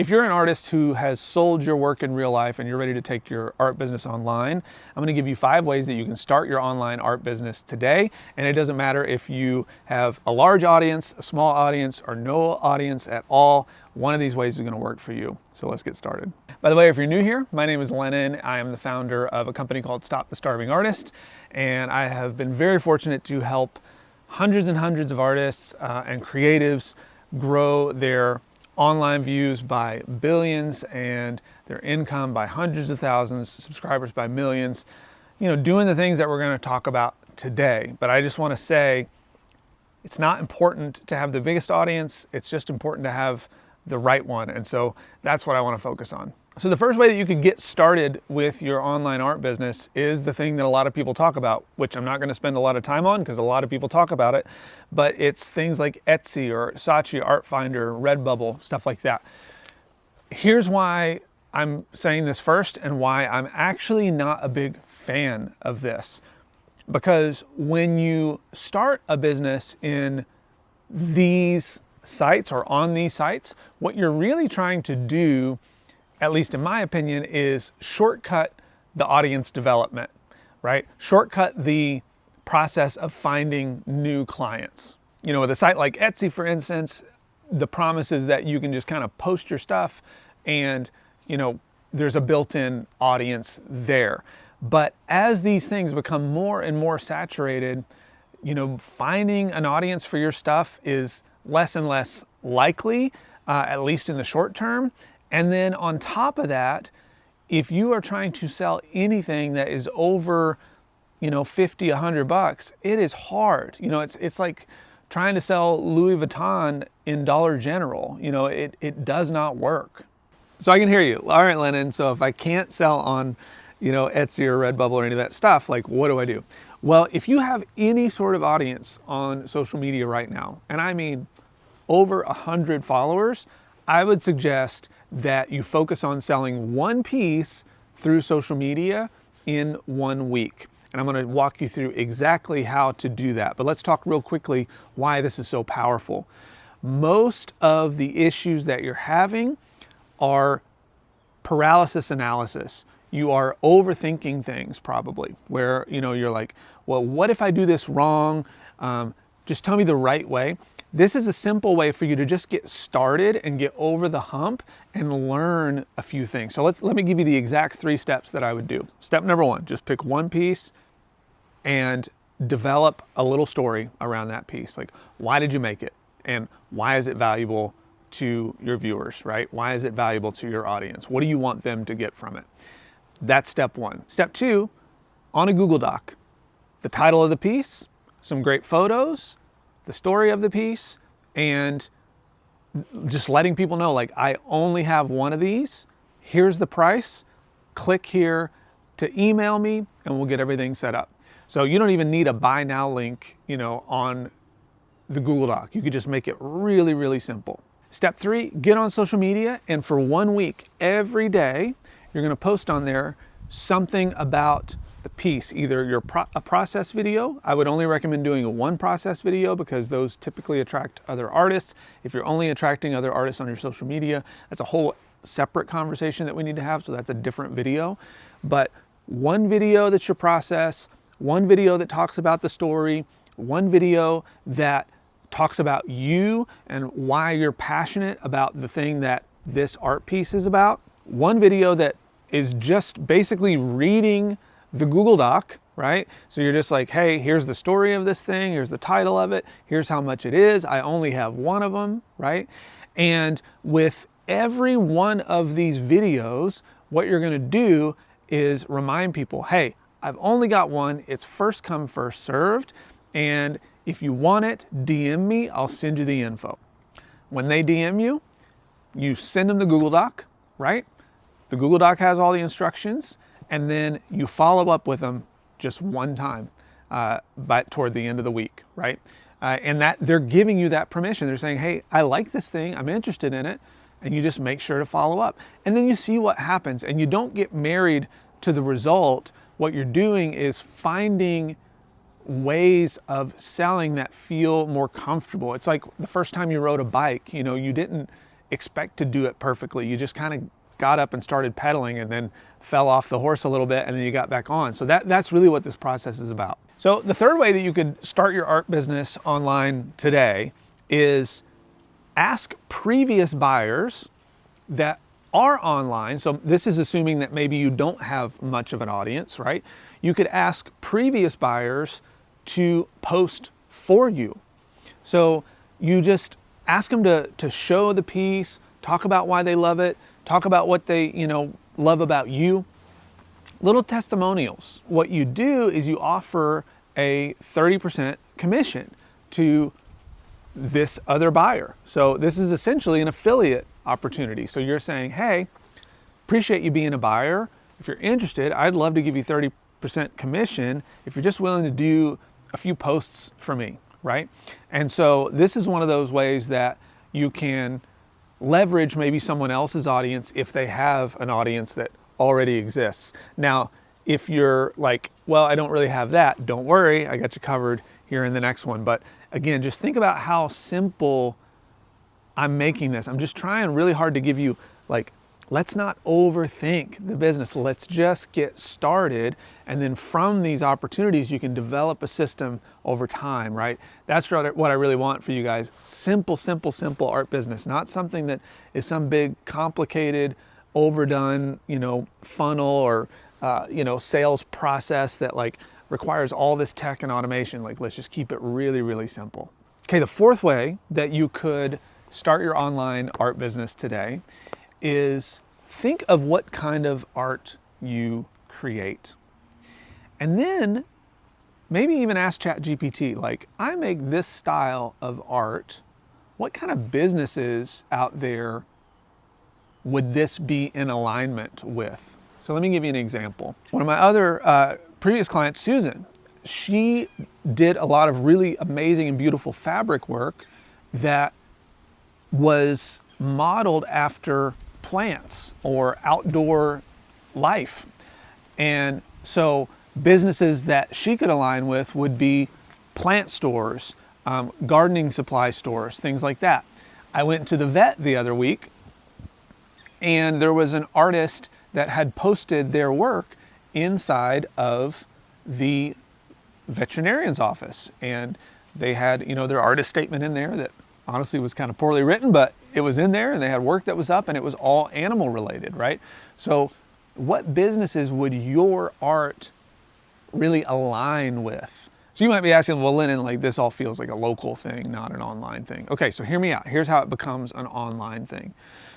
If you're an artist who has sold your work in real life and you're ready to take your art business online, I'm going to give you 5 ways that you can start your online art business today. And it doesn't matter if you have a large audience, a small audience, or no audience at all. One of these ways is going to work for you. So let's get started. By the way, if you're new here, my name is Lennon. I am the founder of a company called Stop the Starving Artist. And I have been very fortunate to help hundreds and hundreds of artists and creatives grow their online views by billions and their income by hundreds of thousands, subscribers by millions, doing the things that we're going to talk about today. But I just want to say it's not important to have the biggest audience. It's just important to have the right one. And so that's what I want to focus on. So the first way that you can get started with your online art business is the thing that a lot of people talk about, which I'm not going to spend a lot of time on because a lot of people talk about it, but it's things like Etsy or Saatchi, Art Finder, Redbubble, stuff like that. Here's why I'm saying this first and why I'm actually not a big fan of this. Because when you start a business in these sites or on these sites, what you're really trying to do, at least in my opinion, is shortcut the audience development, right? Shortcut the process of finding new clients. With a site like Etsy, for instance, the promise is that you can just kind of post your stuff and, there's a built-in audience there. But as these things become more and more saturated, finding an audience for your stuff is less and less likely, at least in the short term. And then on top of that, if you are trying to sell anything that is over, $50, $100, it is hard. It's like trying to sell Louis Vuitton in Dollar General. It does not work. So I can hear you. All right, Lennon. So if I can't sell on, Etsy or Redbubble or any of that stuff, like what do I do? Well, if you have any sort of audience on social media right now, and I mean over 100 followers, I would suggest that you focus on selling one piece through social media in 1 week. And I'm going to walk you through exactly how to do that. But let's talk real quickly why this is so powerful. Most of the issues that you're having are paralysis analysis. You are overthinking things probably, where you're like, well, what if I do this wrong? Just tell me the right way. This is a simple way for you to just get started and get over the hump and learn a few things. So let me give you the exact 3 steps that I would do. Step number 1, just pick one piece and develop a little story around that piece. Like, why did you make it? And why is it valuable to your viewers, right? Why is it valuable to your audience? What do you want them to get from it? That's step 1. Step 2, on a Google Doc, the title of the piece, some great photos, the story of the piece, and just letting people know, like, I only have one of these. Here's the price. Click here to email me and we'll get everything set up. So you don't even need a buy now link, on the Google Doc. You could just make it really, really simple. Step 3, get on social media, and for 1 week, every day, you're going to post on there something about the piece, either a process video. I would only recommend doing a 1 process video because those typically attract other artists. If you're only attracting other artists on your social media, that's a whole separate conversation that we need to have. So that's a different video. But 1 video that's your process, 1 video that talks about the story, 1 video that talks about you and why you're passionate about the thing that this art piece is about, 1 video that is just basically reading the Google Doc, right? So you're just like, hey, here's the story of this thing. Here's the title of it. Here's how much it is. I only have 1 of them, right? And with every one of these videos, what you're going to do is remind people, hey, I've only got 1. It's first come, first served. And if you want it, DM me. I'll send you the info. When they DM you, you send them the Google Doc, right? The Google Doc has all the instructions. And then you follow up with them just 1 time toward the end of the week, right? And that they're giving you that permission. They're saying, hey, I like this thing. I'm interested in it. And you just make sure to follow up. And then you see what happens. And you don't get married to the result. What you're doing is finding ways of selling that feel more comfortable. It's like the first time you rode a bike, you didn't expect to do it perfectly. You just kind of got up and started pedaling and then fell off the horse a little bit and then you got back on. So that's really what this process is about. So the third way that you could start your art business online today is ask previous buyers that are online. So this is assuming that maybe you don't have much of an audience, right? You could ask previous buyers to post for you. So you just ask them to show the piece, talk about why they love it, talk about what they, love about you. Little testimonials. What you do is you offer a 30% commission to this other buyer. So this is essentially an affiliate opportunity. So you're saying, hey, appreciate you being a buyer. If you're interested, I'd love to give you 30% commission if you're just willing to do a few posts for me, right? And so this is one of those ways that you can leverage maybe someone else's audience if they have an audience that already exists. Now, if you're like, well, I don't really have that, don't worry, I got you covered here in the next one. But again, just think about how simple I'm making this. I'm just trying really hard to give you, like, let's not overthink the business. Let's just get started. And then from these opportunities, you can develop a system over time, right? That's what I really want for you guys. Simple, simple, simple art business, not something that is some big, complicated, overdone, funnel or, sales process that like requires all this tech and automation. Like, let's just keep it really, really simple. Okay, the fourth way that you could start your online art business today is think of what kind of art you create. And then maybe even ask ChatGPT, like, I make this style of art. What kind of businesses out there would this be in alignment with? So let me give you an example. One of my other previous clients, Susan, she did a lot of really amazing and beautiful fabric work that was modeled after plants or outdoor life. And so businesses that she could align with would be plant stores, gardening supply stores, things like that. I went to the vet the other week and there was an artist that had posted their work inside of the veterinarian's office. And they had, their artist statement in there that honestly was kind of poorly written, but it was in there and they had work that was up and it was all animal related, right? So what businesses would your art really align with? So you might be asking, well, Lennon, like this all feels like a local thing, not an online thing. Okay, so hear me out. Here's how it becomes an online thing.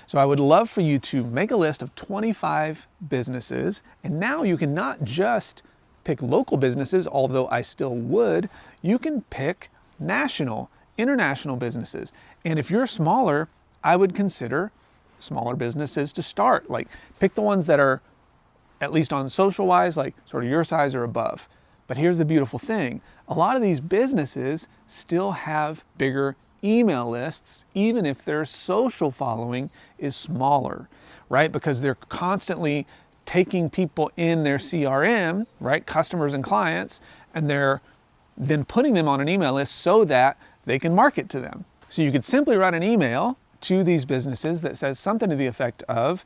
So I would love for you to make a list of 25 businesses, and now you can not just pick local businesses, although I still would, you can pick national, international businesses. And if you're smaller, I would consider smaller businesses to start. Like pick the ones that are at least on social wise, like sort of your size or above. But here's the beautiful thing. A lot of these businesses still have bigger email lists, even if their social following is smaller, right? Because they're constantly taking people in their CRM, right? Customers and clients, and they're then putting them on an email list so that they can market to them. So you could simply write an email to these businesses that says something to the effect of,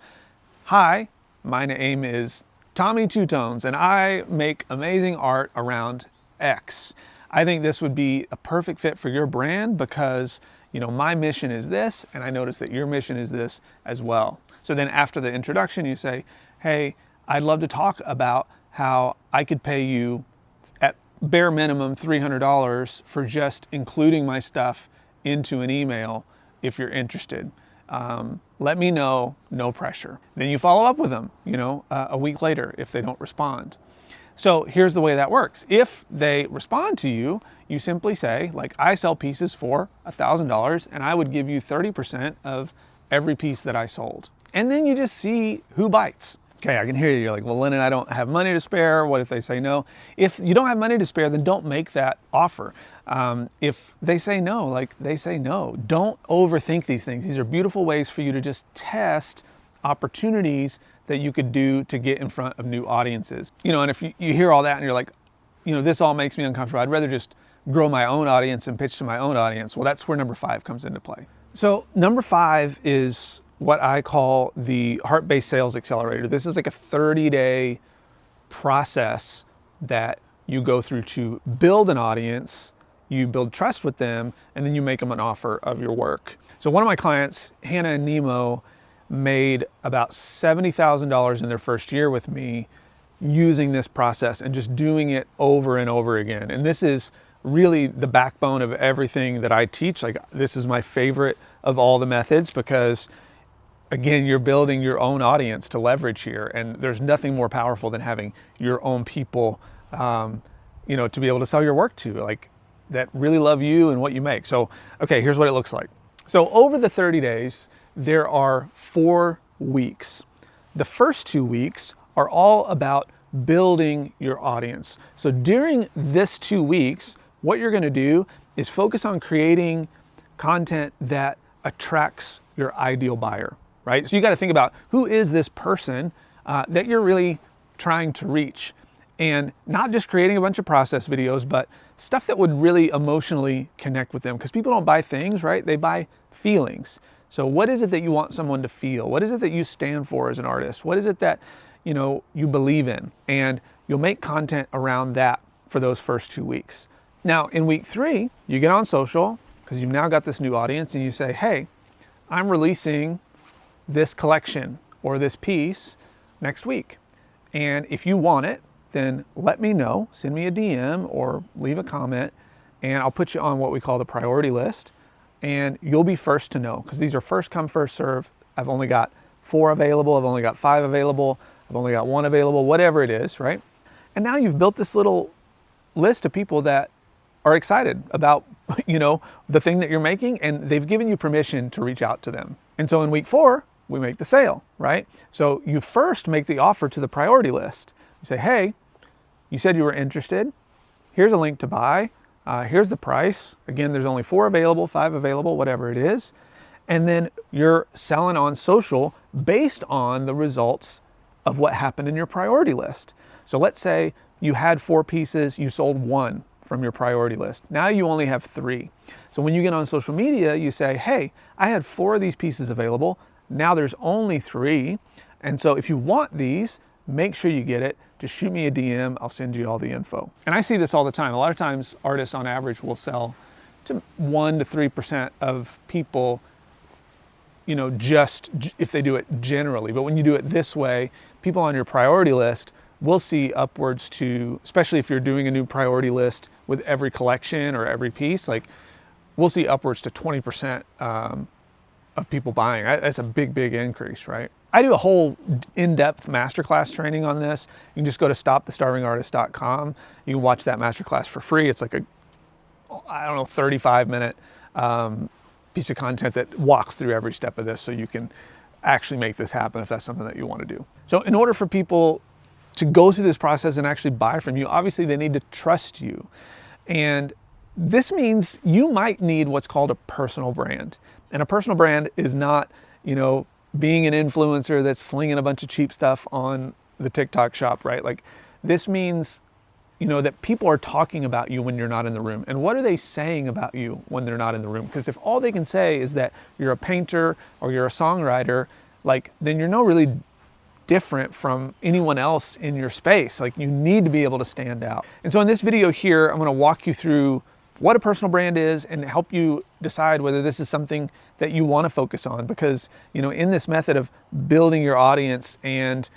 hi, my name is Tommy Two Tones and I make amazing art around X. I think this would be a perfect fit for your brand because, my mission is this, and I notice that your mission is this as well. So then after the introduction, you say, hey, I'd love to talk about how I could pay you at bare minimum $300 for just including my stuff into an email if you're interested. Let me know, no pressure. Then you follow up with them, a week later if they don't respond. So here's the way that works. If they respond to you, you simply say, like, I sell pieces for $1,000 and I would give you 30% of every piece that I sold. And then you just see who bites. Okay, I can hear you. You're like, well, Lennon, I don't have money to spare. What if they say no? If you don't have money to spare, then don't make that offer. If they say no, like they say no. Don't overthink these things. These are beautiful ways for you to just test opportunities that you could do to get in front of new audiences. And if you hear all that and you're like, this all makes me uncomfortable. I'd rather just grow my own audience and pitch to my own audience. Well, that's where number 5 comes into play. So number 5 is what I call the heart-based sales accelerator. This is like a 30-day process that you go through to build an audience, you build trust with them, and then you make them an offer of your work. So one of my clients, Hannah and Nemo, made about $70,000 in their first year with me using this process and just doing it over and over again. And this is really the backbone of everything that I teach. Like, this is my favorite of all the methods because, again, you're building your own audience to leverage here, and there's nothing more powerful than having your own people, to be able to sell your work to, like, that really love you and what you make. So, okay, here's what it looks like. So over the 30 days, there are 4 weeks. The first 2 weeks are all about building your audience. So during this 2 weeks, what you're going to do is focus on creating content that attracts your ideal buyer, right? So you got to think about, who is this person that you're really trying to reach, and not just creating a bunch of process videos, but stuff that would really emotionally connect with them, because people don't buy things, right? They buy feelings. So what is it that you want someone to feel? What is it that you stand for as an artist? What is it that you believe in? And you'll make content around that for those first 2 weeks. Now in week 3, you get on social, because you've now got this new audience, and you say, hey, I'm releasing this collection or this piece next week. And if you want it, then let me know, send me a DM or leave a comment, and I'll put you on what we call the priority list, and you'll be first to know, because these are first come, first serve. I've only got 4 available, I've only got 5 available, I've only got 1 available, whatever it is, right? And now you've built this little list of people that are excited about, the thing that you're making, and they've given you permission to reach out to them. And so in week 4, we make the sale, right? So you first make the offer to the priority list. You say, hey, you said you were interested. Here's a link to buy. Here's the price. Again, there's only 4 available, 5 available, whatever it is. And then you're selling on social based on the results of what happened in your priority list. So let's say you had 4 pieces, you sold 1 from your priority list. Now you only have 3. So when you get on social media, you say, hey, I had 4 of these pieces available. Now there's only 3. And so if you want these, make sure you get it. Just shoot me a DM, I'll send you all the info. And I see this all the time. A lot of times artists on average will sell to 1 to 3% of people, just if they do it generally. But when you do it this way, people on your priority list will see upwards to, especially if you're doing a new priority list with every collection or every piece, like we'll see upwards to 20% of people buying. That's a big, big increase, right? I do a whole in-depth masterclass training on this. You can just go to stopthestarvingartist.com. You can watch that masterclass for free. It's like 35-minute piece of content that walks through every step of this, so you can actually make this happen if that's something that you want to do. So in order for people to go through this process and actually buy from you, obviously they need to trust you. And this means you might need what's called a personal brand. And a personal brand is not, being an influencer that's slinging a bunch of cheap stuff on the TikTok shop, right? Like, this means, that people are talking about you when you're not in the room. And what are they saying about you when they're not in the room? Because if all they can say is that you're a painter or you're a songwriter, then you're no really different from anyone else in your space. Like, you need to be able to stand out. And so in this video here, I'm going to walk you through what a personal brand is and help you decide whether this is something that you want to focus on. Because, in this method of building your audience and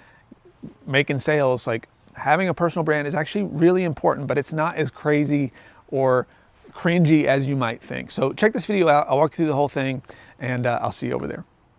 making sales, like, having a personal brand is actually really important, but it's not as crazy or cringy as you might think. So check this video out. I'll walk you through the whole thing, and I'll see you over there.